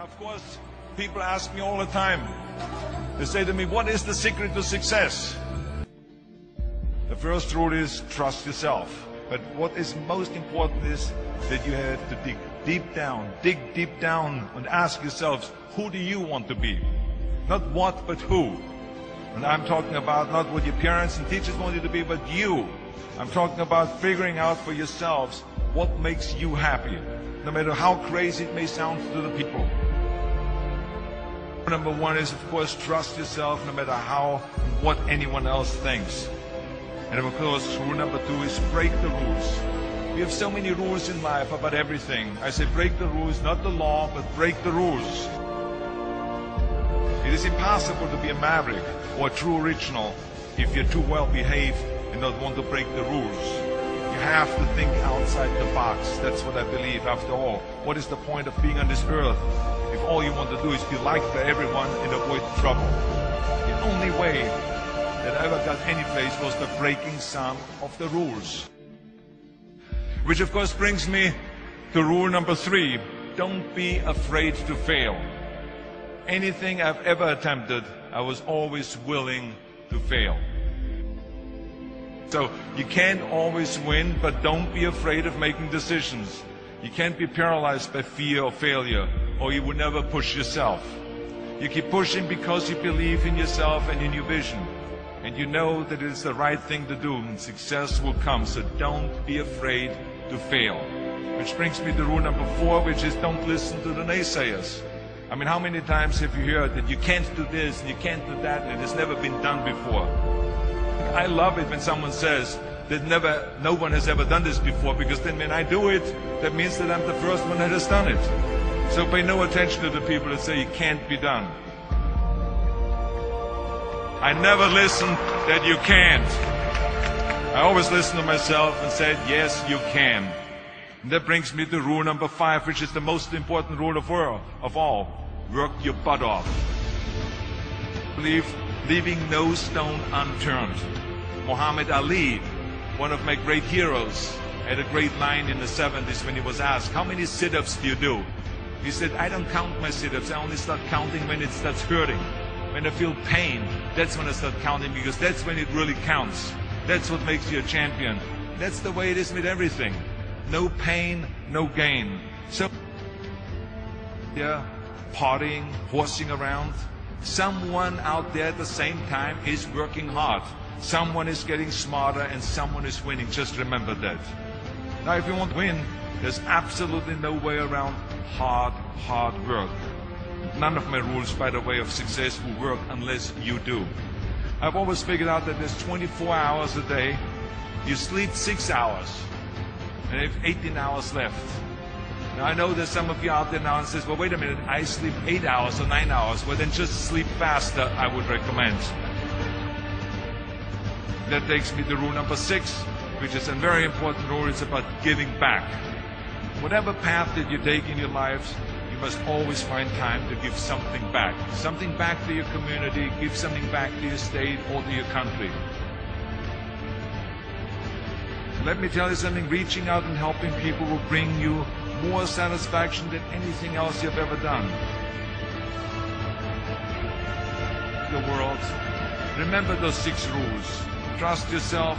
Of course, people ask me all the time. They say to me, what is the secret to success? The first rule is trust yourself. But what is most important is that you have to dig deep down and ask yourselves, who do you want to be? Not what, but who. And I'm talking about not what your parents and teachers want you to be, but you. I'm talking about figuring out for yourselves what makes you happy, no matter how crazy it may sound to the people. Number one is, of course, trust yourself no matter how and what anyone else thinks. And of course, rule number two is break the rules. We have so many rules in life about everything. I say break the rules, not the law, but break the rules. It is impossible to be a maverick or a true original if you're too well behaved and not want to break the rules. You have to think outside the box. That's what I believe. After all, what is the point of being on this earth if all you want to do is be liked by everyone and avoid trouble? The only way that I ever got any place was by breaking some of the rules. Which of course brings me to rule number three. Don't be afraid to fail. Anything I've ever attempted, I was always willing to fail. So you can't always win, but don't be afraid of making decisions. You can't be paralyzed by fear of failure, or you would never push yourself. You keep pushing because you believe in yourself and in your vision. And you know that it is the right thing to do, and success will come. So don't be afraid to fail. Which brings me to rule number four, which is don't listen to the naysayers. I mean, how many times have you heard that you can't do this and you can't do that and it has never been done before? I love it when someone says that no one has ever done this before, because then when I do it, that means that I'm the first one that has done it. So pay no attention to the people that say it can't be done. I never listen that you can't. I always listen to myself and said, yes, you can. And that brings me to rule number five, which is the most important rule of all. Work your butt off. Leaving no stone unturned. Muhammad Ali, one of my great heroes, had a great line in the 70s when he was asked, how many sit-ups do you do? He said, I don't count my sit-ups. I only start counting when it starts hurting. When I feel pain, that's when I start counting, because that's when it really counts. That's what makes you a champion. That's the way it is with everything. No pain, no gain. So, yeah, partying, horsing around. Someone out there at the same time is working hard. Someone is getting smarter and someone is winning. Just remember that. Now, if you want to win, there's absolutely no way around hard work. None of my rules, by the way, of success will work unless you do. I've always figured out that there's 24 hours a day. You sleep 6 hours, and you have 18 hours left. Now, I know there's some of you out there now and says, well, wait a minute, I sleep 8 hours or 9 hours. Well, then just sleep faster, I would recommend. That takes me to rule number 6, which is a very important rule. It's about giving back. Whatever path that you take in your lives, you must always find time to give something back. Something back to your community, give something back to your state or to your country. Let me tell you something, reaching out and helping people will bring you more satisfaction than anything else you've ever done. The world. Remember those 6 rules. Trust yourself,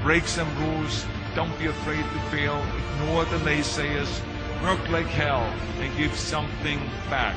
break some rules, don't be afraid to fail, ignore the naysayers, work like hell, and give something back.